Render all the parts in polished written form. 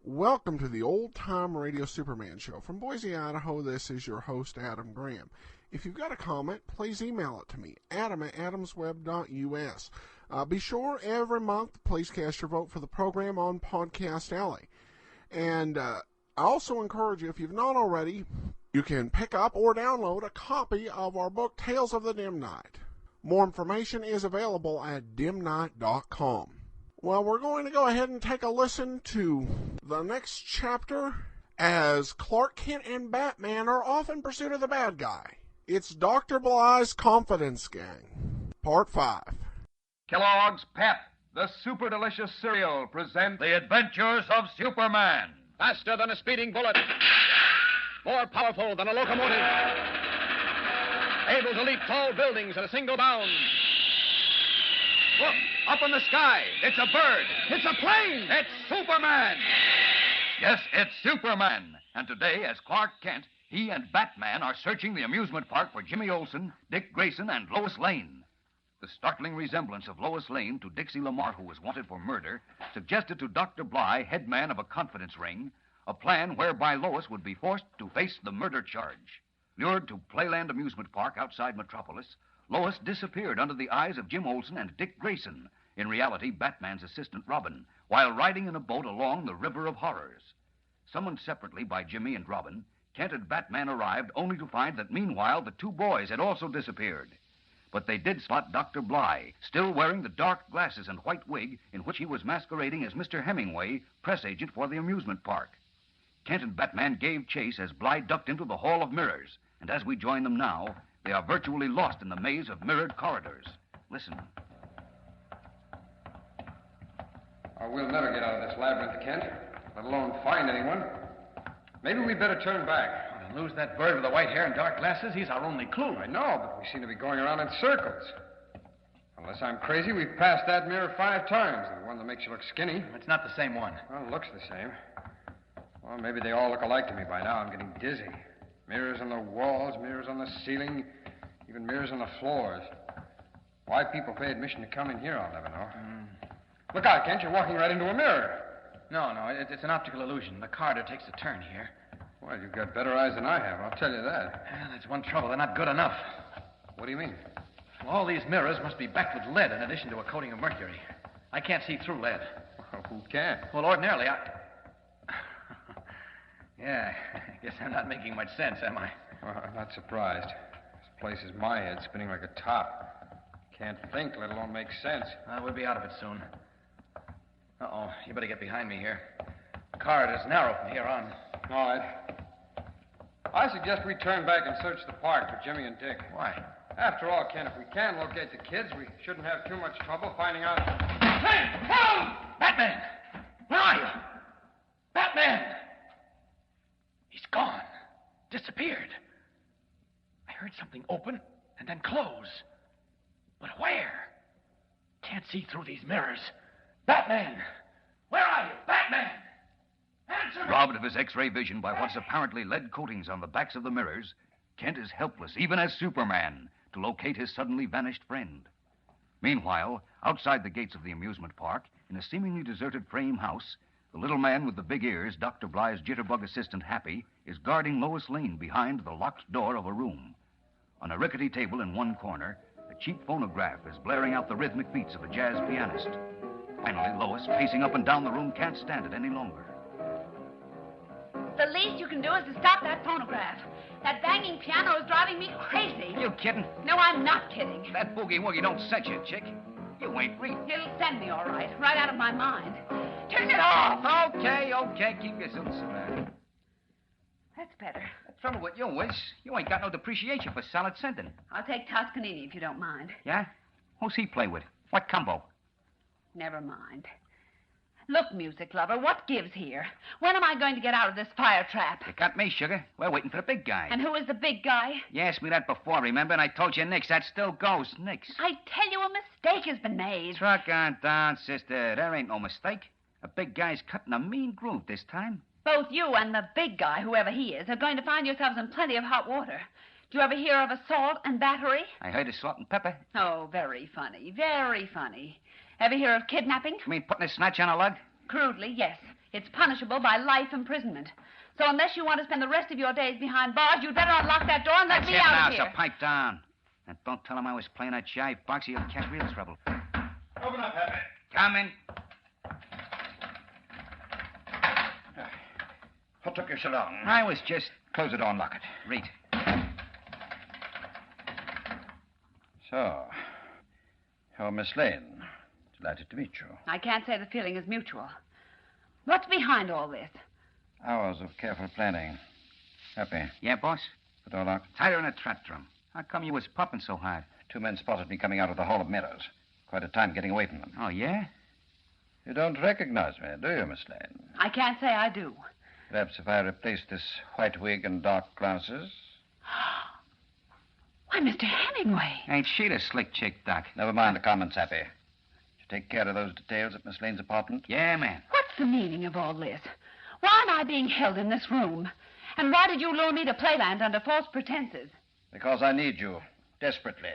Welcome to the Old Time Radio Superman Show. From Boise, Idaho, this is your host, Adam Graham. If you've got a comment, please email it to me, adam@adamsweb.us. Be sure every month, please cast your vote for the program on Podcast Alley. And I also encourage you, if you've not already, you can pick up or download a copy of our book, Tales of the Dim Night. More information is available at dimnight.com. Well, we're going to go ahead and take a listen to the next chapter as Clark Kent and Batman are off in pursuit of the bad guy. It's Dr. Blythe's Confidence Gang, Part 5. Kellogg's Pep, the super delicious cereal, present The Adventures of Superman. Faster than a speeding bullet. More powerful than a locomotive. Able to leap tall buildings in a single bound. Look, up in the sky. It's a bird. It's a plane. It's Superman. Yes, it's Superman. And today, as Clark Kent, he and Batman are searching the amusement park for Jimmy Olsen, Dick Grayson, and Lois Lane. The startling resemblance of Lois Lane to Dixie Lamart, who was wanted for murder, suggested to Dr. Blythe, head man of a confidence ring, a plan whereby Lois would be forced to face the murder charge. Lured to Playland Amusement Park outside Metropolis, Lois disappeared under the eyes of Jim Olsen and Dick Grayson, in reality Batman's assistant Robin, while riding in a boat along the River of Horrors. Summoned separately by Jimmy and Robin, Kent and Batman arrived only to find that meanwhile the two boys had also disappeared. But they did spot Dr. Blythe, still wearing the dark glasses and white wig in which he was masquerading as Mr. Hemingway, press agent for the amusement park. Kent and Batman gave chase as Blythe ducked into the Hall of Mirrors, and as we join them now, they are virtually lost in the maze of mirrored corridors. Listen. Oh, we'll never get out of this labyrinth, Kent, let alone find anyone. Maybe we'd better turn back. Lose that bird with the white hair and dark glasses, he's our only clue. I know, but we seem to be going around in circles. Unless I'm crazy, we've passed that mirror 5 times, the one that makes you look skinny. It's not the same one. Well, it looks the same. Well, maybe they all look alike to me by now. I'm getting dizzy. Mirrors on the walls, mirrors on the ceiling, even mirrors on the floors. Why people pay admission to come in here, I'll never know. Look out, Kent, you're walking right into a mirror. No, it's an optical illusion. The corridor takes a turn here. Well, you've got better eyes than I have, I'll tell you that. Yeah, that's one trouble. They're not good enough. What do you mean? Well, all these mirrors must be backed with lead in addition to a coating of mercury. I can't see through lead. Well, who can? Well, ordinarily, Yeah, I guess I'm not making much sense, am I? Well, I'm not surprised. This place is my head spinning like a top. Can't think, let alone make sense. We'll be out of it soon. Uh-oh, you better get behind me here. The corridor's narrow from here on. All right. I suggest we turn back and search the park for Jimmy and Dick. Why? After all, Ken, if we can locate the kids, we shouldn't have too much trouble finding out. Hey! Help! Batman! Where are you? Batman! He's gone. Disappeared. I heard something open and then close. But where? Can't see through these mirrors. Batman! Where are you? Batman! Answer me! Robbed of his X-ray vision by what's apparently lead coatings on the backs of the mirrors, Kent is helpless, even as Superman, to locate his suddenly vanished friend. Meanwhile, outside the gates of the amusement park, in a seemingly deserted frame house, the little man with the big ears, Dr. Blythe's jitterbug assistant, Happy, is guarding Lois Lane behind the locked door of a room. On a rickety table in one corner, a cheap phonograph is blaring out the rhythmic beats of a jazz pianist. Finally, Lois, pacing up and down the room, can't stand it any longer. The least you can do is to stop that phonograph. That banging piano is driving me crazy. You kidding? No, I'm not kidding. That boogie-woogie don't set you, chick. You ain't real. It'll send me all right out of my mind. Turn it off. Okay. Keep your suits around. That's better. The trouble with you is, you ain't got no depreciation for solid scenting. I'll take Toscanini if you don't mind. Yeah? Who's he play with? What combo? Never mind. Look, music lover, what gives here? When am I going to get out of this fire trap? You got me, sugar. We're waiting for the big guy. And who is the big guy? You asked me that before, remember? And I told you nix. That still goes. Nix. I tell you, a mistake has been made. Truck on down, sister. There ain't no mistake. The big guy's cutting a mean groove this time. Both you and the big guy, whoever he is, are going to find yourselves in plenty of hot water. Do you ever hear of assault and battery? I heard of salt and pepper. Oh, very funny. Very funny. Ever hear of kidnapping? You mean putting a snatch on a lug? Crudely, yes. It's punishable by life imprisonment. So unless you want to spend the rest of your days behind bars, you'd better unlock that door and let me out of here. So pipe down. And don't tell him I was playing that jive box or you'll catch real trouble. Open up, Happy. Come in. What took you so long? I was just... Close the door and lock it. Read. So, you're Miss Lane. Delighted to meet you. I can't say the feeling is mutual. What's behind all this? Hours of careful planning. Happy. Yeah, boss? The door locked. Tied her in a trap drum. How come you was pumping so hard? 2 men spotted me coming out of the Hall of Mirrors. Quite a time getting away from them. Oh, yeah? You don't recognize me, do you, Miss Lane? I can't say I do. Perhaps if I replace this white wig and dark glasses. Why, Mr. Hemingway. Ain't she the slick chick, Doc? Never mind the comments, Happy. Did you take care of those details at Miss Lane's apartment? Yeah, man. What's the meaning of all this? Why am I being held in this room? And why did you lure me to Playland under false pretenses? Because I need you, desperately,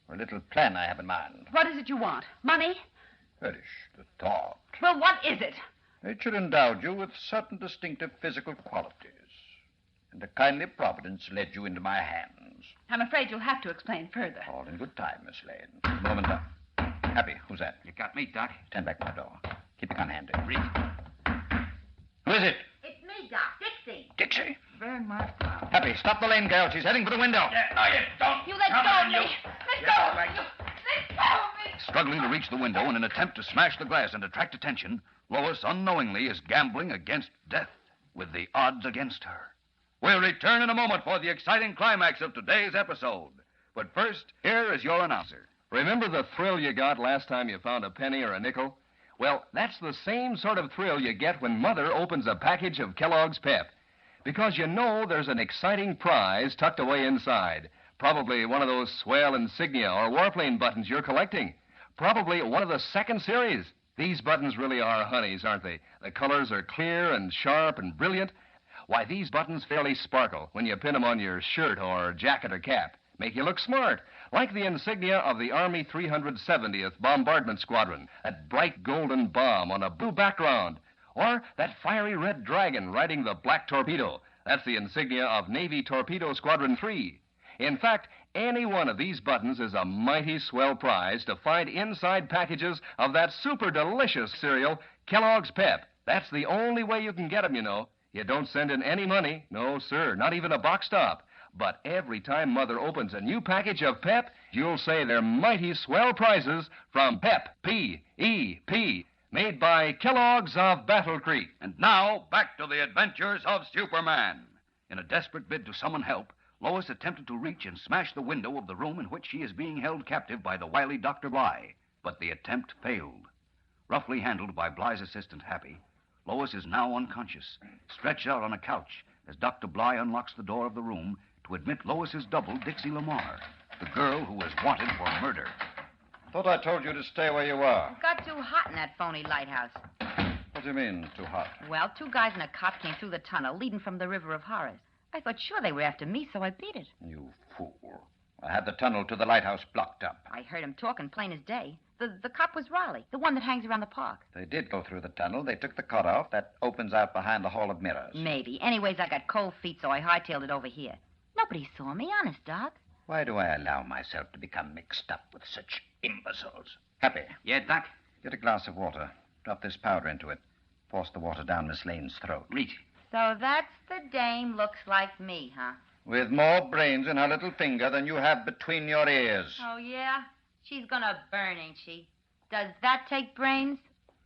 for a little plan I have in mind. What is it you want? Money? Perish the thought. Well, what is it? Nature endowed you with certain distinctive physical qualities, and a kindly providence led you into my hands. I'm afraid you'll have to explain further. All in good time, Miss Lane. Moment up. Happy, who's that? You got me, Doc. Stand back from the door. Keep your gun handy. Read. Who is it? It's me, Doc. Dixie. Dixie. Very much. Happy, stop the lane, girl. She's heading for the window. No, you don't. You let go of me. Let go of me. Let go of me. Struggling to reach the window in an attempt to smash the glass and attract attention, Lois unknowingly is gambling against death with the odds against her. We'll return in a moment for the exciting climax of today's episode. But first, here is your announcer. Remember the thrill you got last time you found a penny or a nickel? Well, that's the same sort of thrill you get when Mother opens a package of Kellogg's Pep. Because you know there's an exciting prize tucked away inside. Probably one of those swell insignia or warplane buttons you're collecting. Probably one of the second series. These buttons really are honeys, aren't they? The colors are clear and sharp and brilliant. Why, these buttons fairly sparkle when you pin them on your shirt or jacket or cap. Make you look smart, like the insignia of the Army 370th Bombardment Squadron, that bright golden bomb on a blue background. Or that fiery red dragon riding the black torpedo. That's the insignia of Navy Torpedo Squadron 3. In fact, any one of these buttons is a mighty swell prize to find inside packages of that super delicious cereal, Kellogg's Pep. That's the only way you can get them, you know. You don't send in any money. No, sir, not even a box stop. But every time Mother opens a new package of Pep, you'll say they're mighty swell prizes from Pep, P-E-P, made by Kellogg's of Battle Creek. And now, back to the adventures of Superman. In a desperate bid to summon help, Lois attempted to reach and smash the window of the room in which she is being held captive by the wily Dr. Blythe. But the attempt failed. Roughly handled by Blythe's assistant, Happy, Lois is now unconscious, stretched out on a couch as Dr. Blythe unlocks the door of the room to admit Lois's double, Dixie Lamar, the girl who was wanted for murder. Thought I told you to stay where you were. It got too hot in that phony lighthouse. What do you mean, too hot? Well, 2 guys and a cop came through the tunnel leading from the River of Horrors. I thought sure they were after me, so I beat it. You fool. I had the tunnel to the lighthouse blocked up. I heard him talking plain as day. The cop was Raleigh, the one that hangs around the park. They did go through the tunnel. They took the cutoff that opens out behind the Hall of Mirrors. Maybe. Anyways, I got cold feet, so I hightailed it over here. Nobody saw me, honest, Doc. Why do I allow myself to become mixed up with such imbeciles? Happy. Yeah, Doc? Get a glass of water. Drop this powder into it. Force the water down Miss Lane's throat. Reach. So that's the dame looks like me, huh? With more brains in her little finger than you have between your ears. Oh, yeah? She's gonna burn, ain't she? Does that take brains?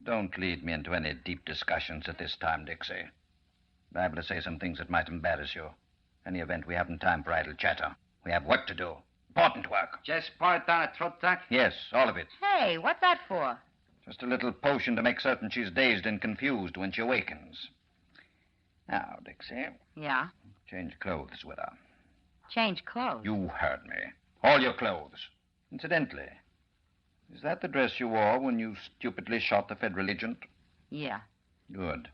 Don't lead me into any deep discussions at this time, Dixie. Liable to say some things that might embarrass you. Any event, we haven't time for idle chatter. We have work to do. Important work. Just pour it down her throat, Doc? Yes, all of it. Hey, what's that for? Just a little potion to make certain she's dazed and confused when she awakens. Now, Dixie, Yeah? change clothes with her. Change clothes. You heard me. All your clothes. Incidentally, is that the dress you wore when you stupidly shot the federal agent? Yeah. Good.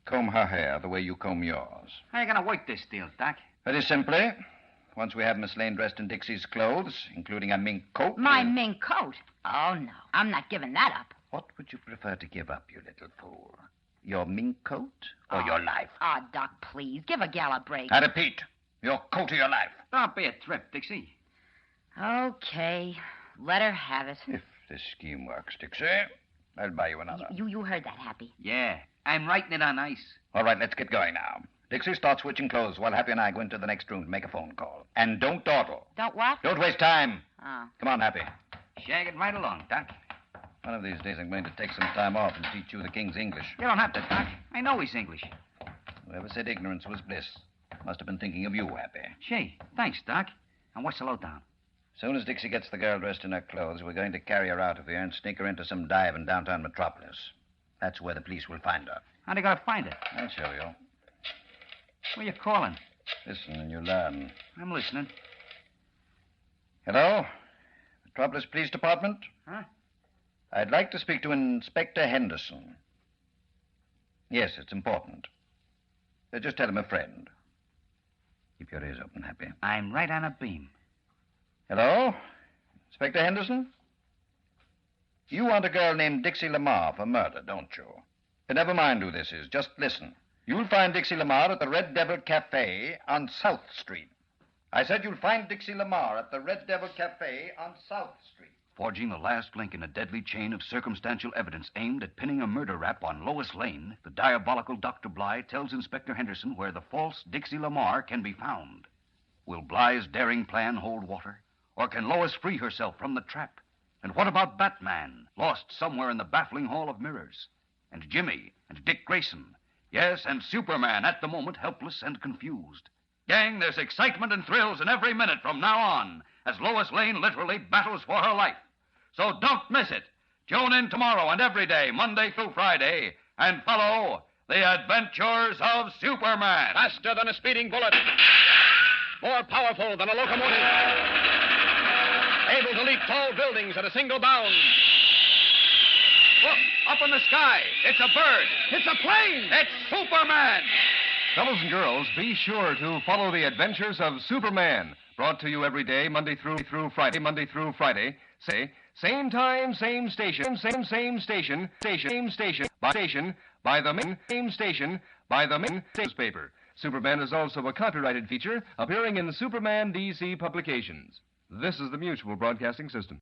Comb her hair the way you comb yours. How are you going to work this deal, Doc? Very simply, once we have Miss Lane dressed in Dixie's clothes, including a mink coat... My mink coat? Oh, no. I'm not giving that up. What would you prefer to give up, you little fool? Your mink coat or your life? Ah, Doc, please. Give a gal a break. I repeat, your coat or your life. Don't be a trip, Dixie. Okay. Let her have it. If this scheme works, Dixie, I'll buy you another. You heard that, Happy. Yeah, I'm writing it on ice. All right, let's get going now. Dixie, start switching clothes while Happy and I go into the next room to make a phone call. And don't dawdle. Don't what? Don't waste time. Oh. Come on, Happy. Shag it right along, Doc. One of these days I'm going to take some time off and teach you the king's English. You don't have to, Doc. I know he's English. Whoever said ignorance was bliss must have been thinking of you, Happy. Gee, thanks, Doc. And what's the lowdown? As soon as Dixie gets the girl dressed in her clothes, we're going to carry her out of here and sneak her into some dive in downtown Metropolis. That's where the police will find her. How they gonna find it? I'll show you. Where you calling? Listen and you learn. I'm listening. Hello? Metropolis Police Department? Huh? I'd like to speak to Inspector Henderson. Yes, it's important. Just tell him a friend. Keep your ears open, Happy. I'm right on a beam. Hello? Inspector Henderson? You want a girl named Dixie Lamar for murder, don't you? Never mind who this is. Just listen. You'll find Dixie Lamar at the Red Devil Cafe on South Street. I said you'll find Dixie Lamar at the Red Devil Cafe on South Street. Forging the last link in a deadly chain of circumstantial evidence aimed at pinning a murder rap on Lois Lane, the diabolical Dr. Blythe tells Inspector Henderson where the false Dixie Lamar can be found. Will Blythe's daring plan hold water? Or can Lois free herself from the trap? And what about Batman, lost somewhere in the baffling Hall of Mirrors? And Jimmy and Dick Grayson. Yes, and Superman at the moment helpless and confused. Gang, there's excitement and thrills in every minute from now on as Lois Lane literally battles for her life. So don't miss it. Tune in tomorrow and every day, Monday through Friday, and follow The Adventures of Superman. Faster than a speeding bullet. More powerful than a locomotive. Able to leap tall buildings at a single bound. Look, up in the sky. It's a bird. It's a plane! It's Superman. Fellows and girls, be sure to follow the adventures of Superman. Brought to you every day, Monday through Friday. Say, same time, same station, same station, by the main newspaper. Superman is also a copyrighted feature appearing in Superman DC publications. This is the Mutual Broadcasting System.